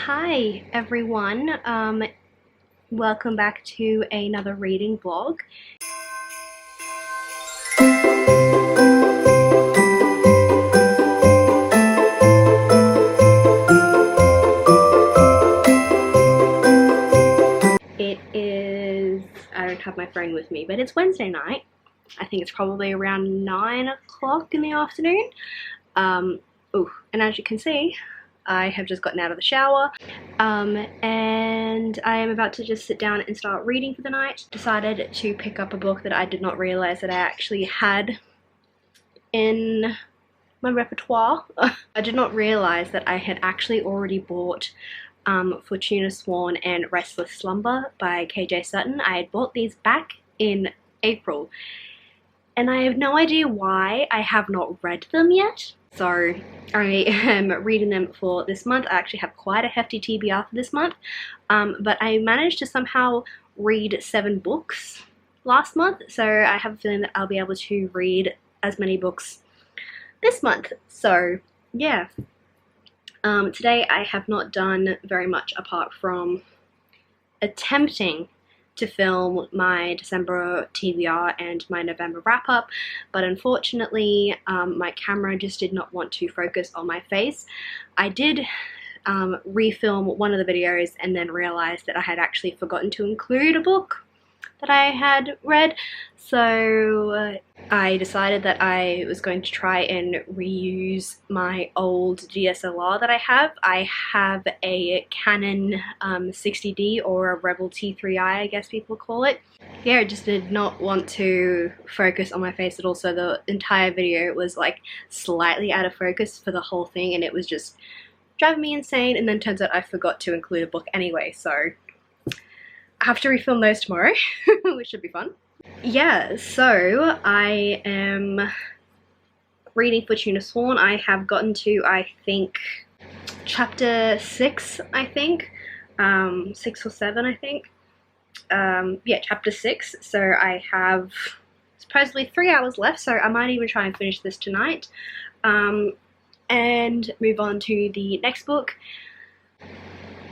Hi everyone, welcome back to another reading vlog. It is, I don't have my phone with me, but it's Wednesday night. I think it's probably around 9 o'clock in the afternoon. And as you can see, I have just gotten out of the shower, and I am about to just sit down and start reading for the night. Decided to pick up a book that I did not realize that I actually had in my repertoire. I did not realize that I had actually already bought Fortuna Sworn and Restless, Slumber by KJ Sutton. I had bought these back in April, and I have no idea why I have not read them yet. So I am reading them for this month. I actually have quite a hefty TBR for this month, but I managed to somehow read 7 books last month, so I have a feeling that I'll be able to read as many books this month. So yeah, today I have not done very much apart from attempting to film my December TBR and my November wrap up, but unfortunately my camera just did not want to focus on my face. I did refilm one of the videos and then realized that I had actually forgotten to include a book that I had read, so I decided that I was going to try and reuse my old DSLR that I have. I have a Canon 60D, or a Rebel T3i, I guess people call it. Yeah, I just did not want to focus on my face at all, so the entire video was like slightly out of focus for the whole thing, and it was just driving me insane. And then turns out I forgot to include a book anyway, so I have to refilm those tomorrow, which should be fun. Yeah, so I am reading Fortuna Sworn. I have gotten to, I think, chapter 6, I think. 6 or 7, I think. Yeah, chapter 6. So I have supposedly 3 hours left, so I might even try and finish this tonight. And move on to the next book.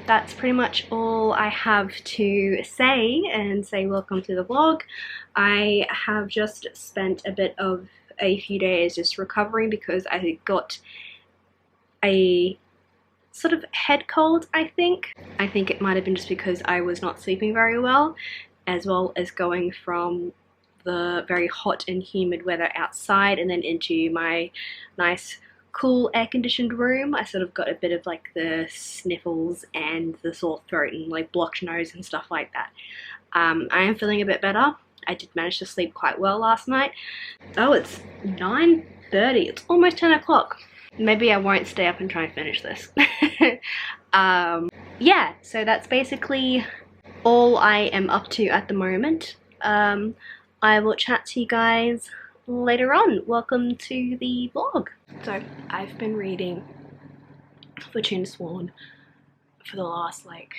That's pretty much all I have to say, and say welcome to the vlog. I have just spent a few days just recovering because I got a sort of head cold, I think. I think it might have been just because I was not sleeping very well as going from the very hot and humid weather outside and then into my nice cool air-conditioned room. I sort of got a bit of like the sniffles and the sore throat and like blocked nose and stuff like that. I am feeling a bit better. I did manage to sleep quite well last night. Oh, it's 9:30. It's almost 10 o'clock. Maybe I won't stay up and try and finish this. Yeah, so that's basically all I am up to at the moment. I will chat to you guys later on. Welcome to the vlog. So I've been reading Fortuna Sworn for the last like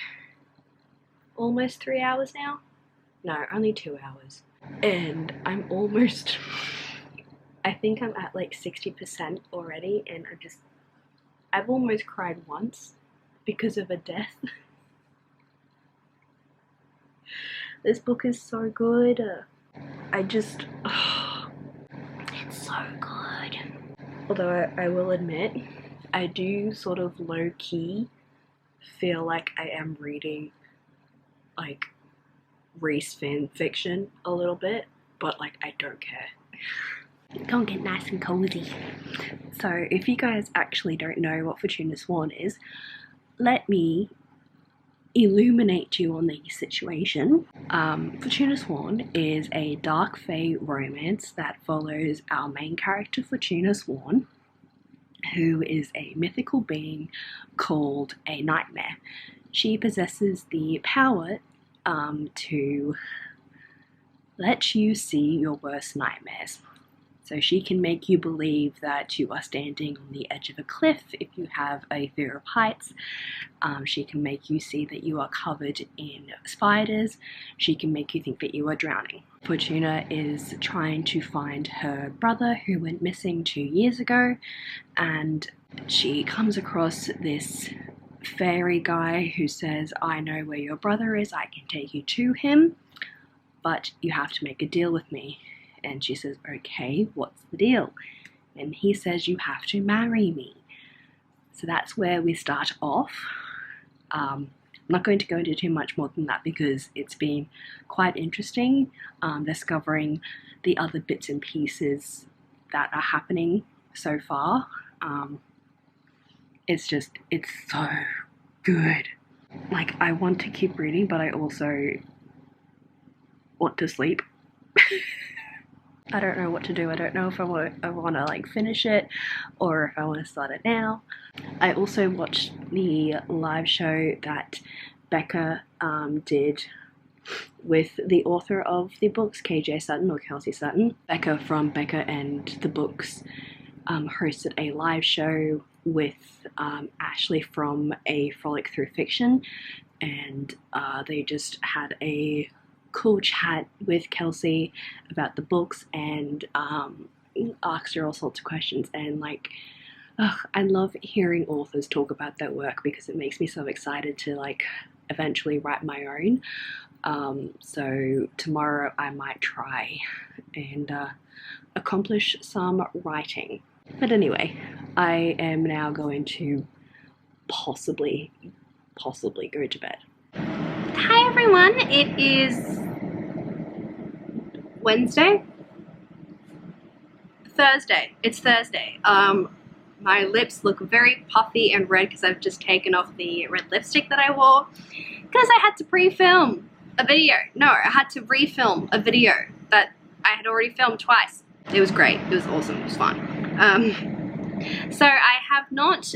almost 3 hours now. No, only 2 hours. And I'm almost, I think I'm at like 60% already, and I've almost cried once because of a death. This book is so good. It's so good. Although I will admit, I do sort of low-key feel like I am reading like race fan fiction a little bit, but like I don't care. Gonna get nice and cozy. So if you guys actually don't know what Fortuna Sworn is, let me illuminate you on the situation. Fortuna Sworn is a dark fae romance that follows our main character Fortuna Sworn, who is a mythical being called a nightmare. She possesses the power to let you see your worst nightmares. So she can make you believe that you are standing on the edge of a cliff if you have a fear of heights. She can make you see that you are covered in spiders. She can make you think that you are drowning. Fortuna is trying to find her brother who went missing 2 years ago, and she comes across this fairy guy who says, I know where your brother is, I can take you to him, but you have to make a deal with me. And she says, okay, what's the deal? And he says, you have to marry me. So that's where we start off. I'm not going to go into too much more than that because it's been quite interesting discovering the other bits and pieces that are happening so far. It's so good. Like, I want to keep reading, but I also want to sleep. I don't know what to do. I don't know if I want to like finish it or if I want to start it now. I also watched the live show that Becca did with the author of the books, KJ Sutton or Kelsey Sutton. Becca from Becca and the Books hosted a live show with Ashley from A Frolic Through Fiction, and they just had a cool chat with Kelsey about the books and asked her all sorts of questions. And like, I love hearing authors talk about their work because it makes me so excited to like eventually write my own. So tomorrow I might try and accomplish some writing. But anyway, I am now going to possibly go to bed. Hi everyone, it is Wednesday? Thursday. It's Thursday. My lips look very puffy and red because I've just taken off the red lipstick that I wore because I had to pre-film a video. No, I had to refilm a video that I had already filmed twice. It was great. It was awesome. It was fun. So I have not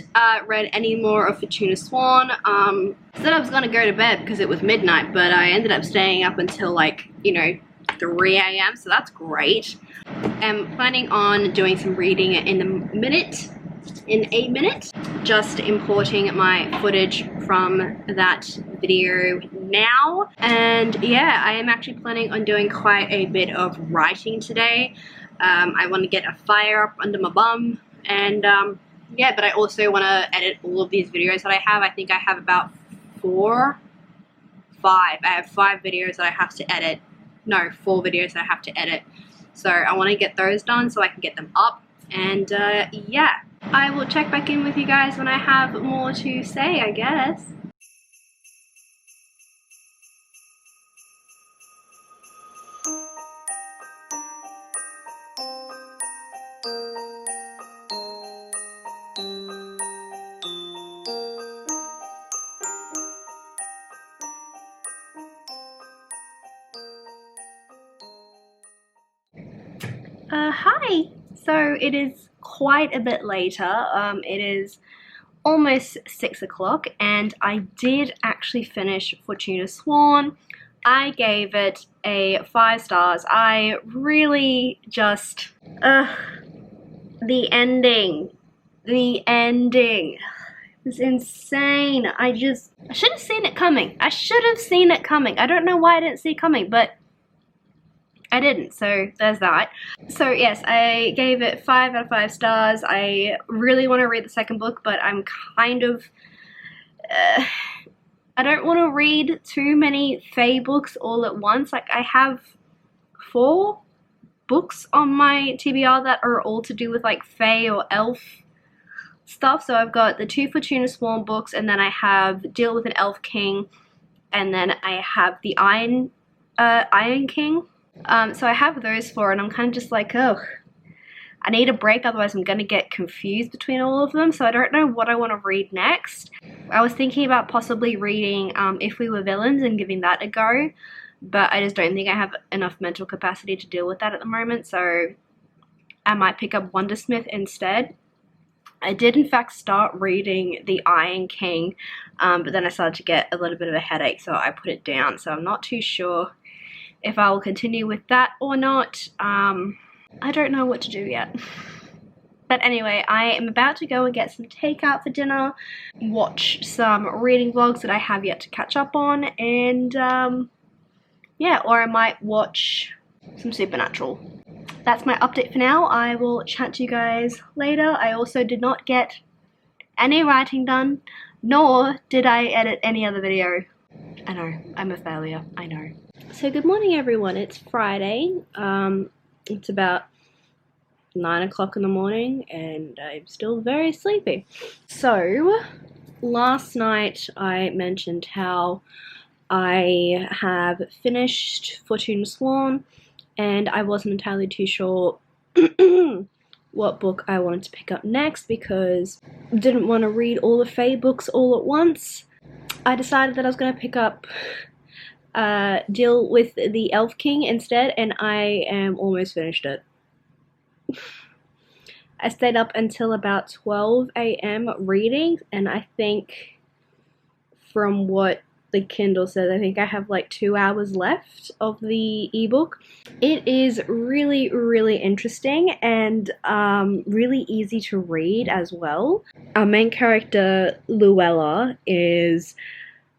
read any more of Fortuna Sworn. Said I was gonna go to bed because it was midnight, but I ended up staying up until like, you know, 3 a.m. so that's great. I'm planning on doing some reading in a minute, just importing my footage from that video now. And yeah, I am actually planning on doing quite a bit of writing today. I want to get a fire up under my bum, and yeah, but I also want to edit all of these videos that I have. I think I have about 5. I have 5 videos that I have to edit. No, 4 videos that I have to edit. So I want to get those done so I can get them up. And yeah, I will check back in with you guys when I have more to say, I guess. Hi! So it is quite a bit later. It is almost 6 o'clock and I did actually finish Fortuna Sworn. I gave it a 5 stars. I really just... the ending was insane. I should have seen it coming. I don't know why I didn't see it coming, but I didn't, so there's that. So yes, I gave it 5 out of 5 stars. I really want to read the second book, but I'm kind of... I don't want to read too many fae books all at once. Like, I have 4 books on my TBR that are all to do with like fae or elf stuff. So I've got the 2 Fortuna Sworn books, and then I have Deal with an Elf King, and then I have the Iron King. So I have those 4, and I'm kind of just like, oh, I need a break, otherwise I'm going to get confused between all of them. So I don't know what I want to read next. I was thinking about possibly reading If We Were Villains and giving that a go, but I just don't think I have enough mental capacity to deal with that at the moment, so I might pick up Wondersmith instead. I did in fact start reading The Iron King, but then I started to get a little bit of a headache, so I put it down. So I'm not too sure if I will continue with that or not. I don't know what to do yet. But anyway, I am about to go and get some takeout for dinner, watch some reading vlogs that I have yet to catch up on, and yeah, or I might watch some Supernatural. That's my update for now. I will chat to you guys later. I also did not get any writing done, nor did I edit any other video. I know, I'm a failure, I know. So good morning everyone, it's Friday. It's about 9 o'clock in the morning and I'm still very sleepy. So last night I mentioned how I have finished Fortuna Sworn and I wasn't entirely too sure what book I wanted to pick up next because I didn't want to read all the Fae books all at once. I decided that I was going to pick up Deal with the Elf King instead, and I am almost finished it. I stayed up until about 12 AM reading, and I think from what the Kindle says, I think I have like 2 hours left of the ebook. It is really, really interesting and really easy to read as well. Our main character, Luella, is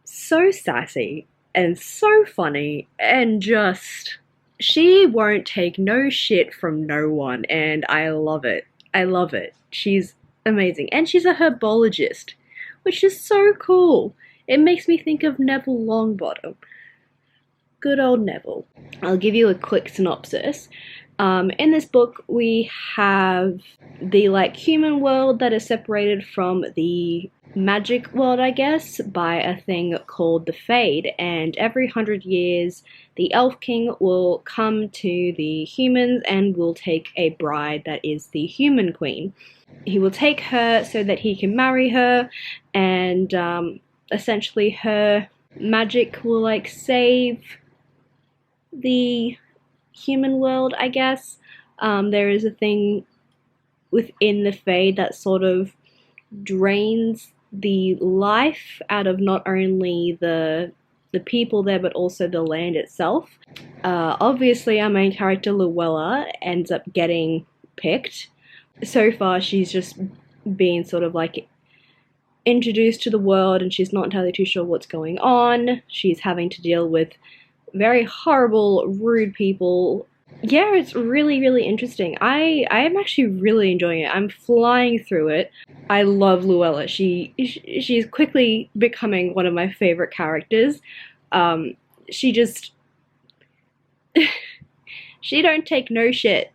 so sassy and so funny and just, she won't take no shit from no one and I love it. I love it. She's amazing. And she's a herbologist, which is so cool. It makes me think of Neville Longbottom. Good old Neville. I'll give you a quick synopsis. In this book, we have the human world that is separated from the magic world, I guess, by a thing called the Fade. And every 100 years, the Elf King will come to the humans and will take a bride that is the human queen. He will take her so that he can marry her, and essentially her magic will save the human world, I guess. There is a thing within the Fade that sort of drains the life out of not only the people there but also the land itself. Obviously our main character Luella ends up getting picked. So far she's just been sort of introduced to the world and she's not entirely too sure what's going on. She's having to deal with very horrible, rude people. Yeah, it's really, really interesting. I am actually really enjoying it. I'm flying through it. I love Luella. She's quickly becoming one of my favorite characters. She just she don't take no shit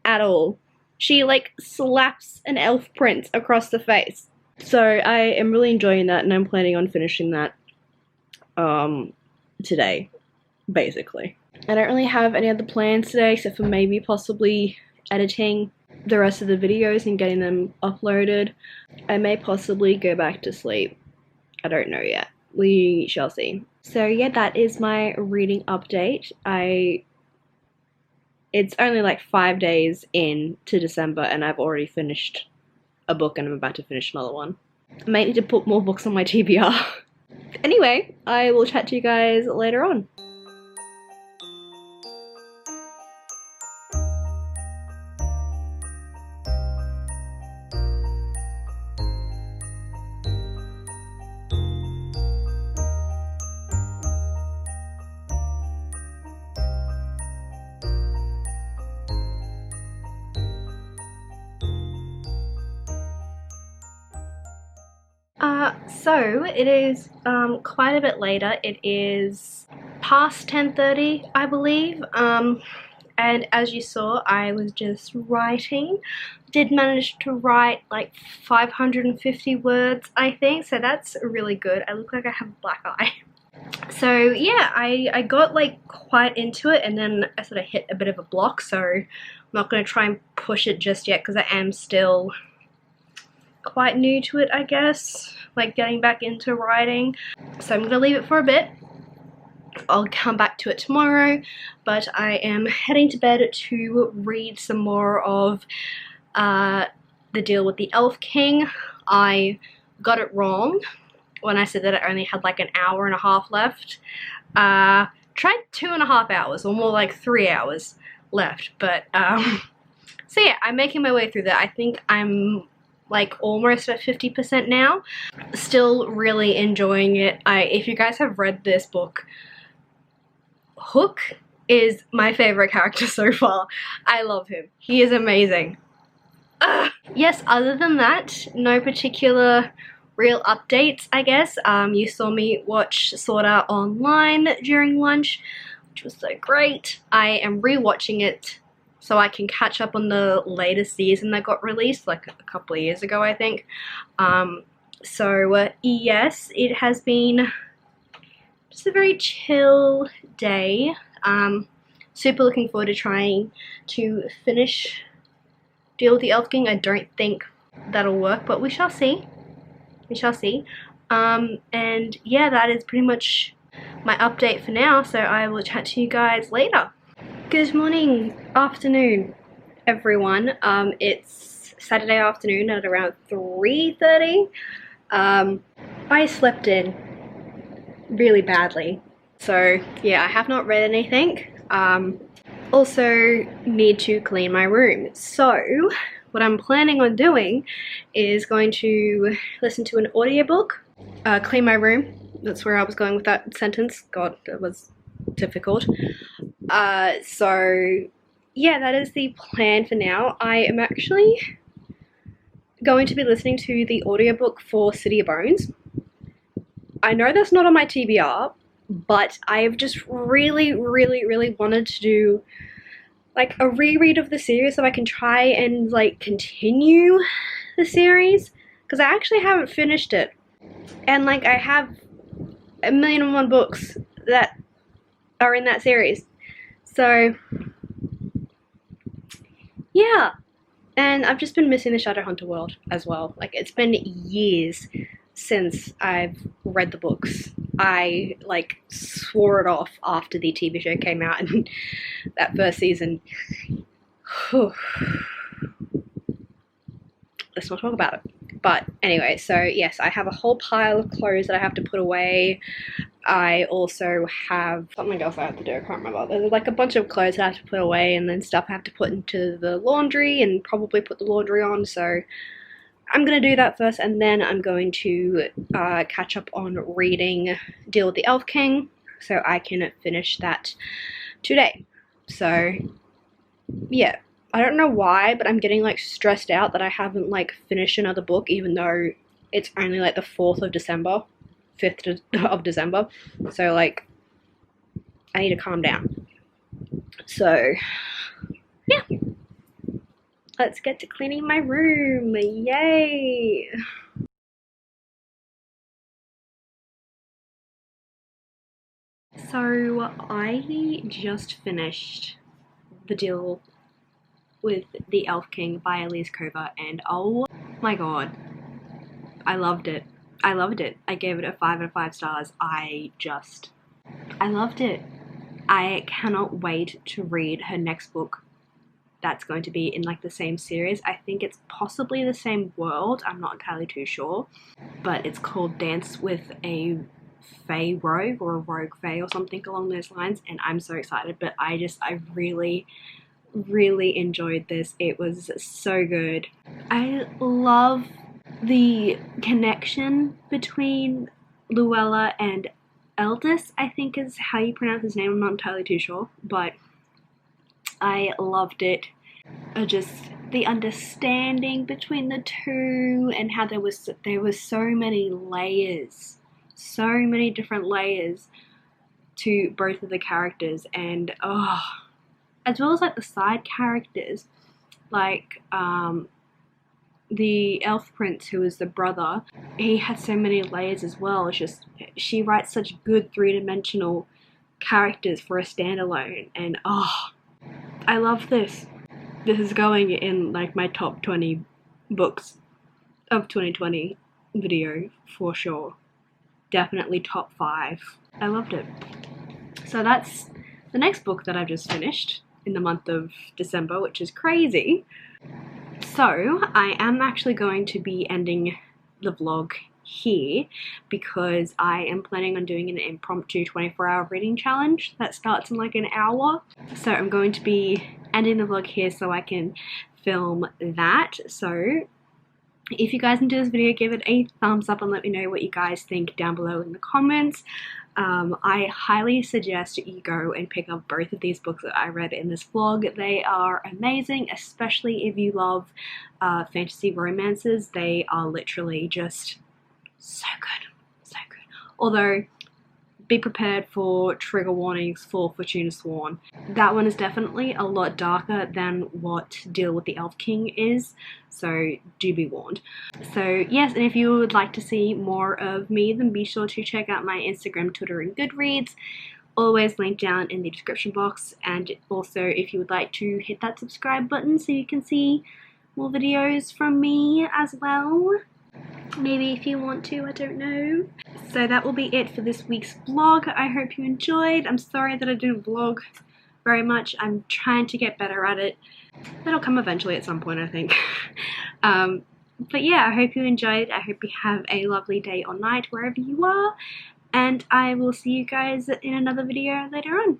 at all. She slaps an elf prince across the face. So I am really enjoying that and I'm planning on finishing that today, basically. I don't really have any other plans today except for maybe possibly editing the rest of the videos and getting them uploaded. I may possibly go back to sleep. I don't know yet. We shall see. So yeah, that is my reading update. It's only 5 days into December and I've already finished a book and I'm about to finish another one. I might need to put more books on my TBR. Anyway, I will chat to you guys later on. So it is quite a bit later. It is past 10:30, I believe. And as you saw, I was just writing. Did manage to write 550 words, I think. So that's really good. I look like I have a black eye. So yeah, I got quite into it, and then I sort of hit a bit of a block. So I'm not going to try and push it just yet because I am still quite new to it, I guess, getting back into writing. So I'm gonna leave it for a bit. I'll come back to it tomorrow, but I am heading to bed to read some more of The Deal with the Elf King. I got it wrong when I said that I only had an hour and a half left. Tried 2.5 hours, or more like 3 hours left, but so yeah, I'm making my way through that. I think I'm almost at 50% now. Still really enjoying it. If you guys have read this book, Hook is my favorite character so far. I love him. He is amazing. Yes, other than that, no particular real updates, I guess. You saw me watch Sword Art Online during lunch, which was so great. I am rewatching it so I can catch up on the latest season that got released like a couple of years ago, I think. Yes, it has been just a very chill day. Super looking forward to trying to finish Deal with the Elf King. I don't think that'll work, but we shall see. We shall see. And yeah, that is pretty much my update for now, so I will chat to you guys later. Good morning, afternoon, everyone. It's Saturday afternoon at around 3:30. I slept in really badly, so yeah, I have not read anything. Also need to clean my room, so what I'm planning on doing is going to listen to an audiobook, clean my room. That's where I was going with that sentence. God, that was difficult. So yeah, that is the plan for now. I am actually going to be listening to the audiobook for City of Bones. I know that's not on my TBR, but I've just really wanted to do like a reread of the series so I can try and like continue the series, because I actually haven't finished it, and like I have 1,000,001 books that are in that series, so yeah. And I've just been missing the Shadowhunter world as well. Like, it's been years since I've read the books. I like swore it off after the TV show came out and that first season. Let's not talk about it. But anyway, so yes, I have a whole pile of clothes that I have to put away. I also have something else I have to do, I can't remember. There's like a bunch of clothes I have to put away, and then stuff I have to put into the laundry and probably put the laundry on, so I'm going to do that first, and then I'm going to catch up on reading Deal with the Elf King so I can finish that today. So yeah, I don't know why, but I'm getting like stressed out that I haven't like finished another book, even though it's only like the 4th of December, 5th of December, so like I need to calm down. So yeah, let's get to cleaning my room. Yay! So I just finished The Deal with the Elf King by Elise Kova, and oh my god, I loved it. I loved it. I gave it a 5 out of 5 stars. I loved it. I cannot wait to read her next book that's going to be in like the same series. I think it's possibly the same world, I'm not entirely too sure, but it's called Dance with a Fae Rogue, or a Rogue Fae, or something along those lines, and I'm so excited. But I really enjoyed this. It was so good. I love the connection between Luella and Eldest, I think is how you pronounce his name, I'm not entirely too sure, but I loved it. Just the understanding between the two, and how there was so many layers, so many different layers to both of the characters, and as well as like the side characters, like the elf prince, who is the brother, he had so many layers as well. It's just, she writes such good three-dimensional characters for a standalone, and I love this. This is going in like my top 20 books of 2020 video for sure. Definitely top 5. I loved it. So that's the next book that I've just finished in the month of December, which is crazy. So I am actually going to be ending the vlog here because I am planning on doing an impromptu 24-hour reading challenge that starts in like an hour. So I'm going to be ending the vlog here so I can film that. So if you guys enjoyed this video, give it a thumbs up and let me know what you guys think down below in the comments. I highly suggest you go and pick up both of these books that I read in this vlog. They are amazing, especially if you love fantasy romances. They are literally just So good, so good. Although, be prepared for trigger warnings for Fortuna Sworn. That one is definitely a lot darker than what Deal with the Elf King is, so do be warned. So yes, and if you would like to see more of me, then be sure to check out my Instagram, Twitter, and Goodreads. Always linked down in the description box. And also, if you would like to hit that subscribe button so you can see more videos from me as well. Maybe if you want to, I don't know. So that will be it for this week's vlog. I hope you enjoyed. I'm sorry that I didn't vlog very much. I'm trying to get better at it. That'll come eventually at some point, I think. But yeah, I hope you enjoyed. I hope you have a lovely day or night wherever you are. And I will see you guys in another video later on.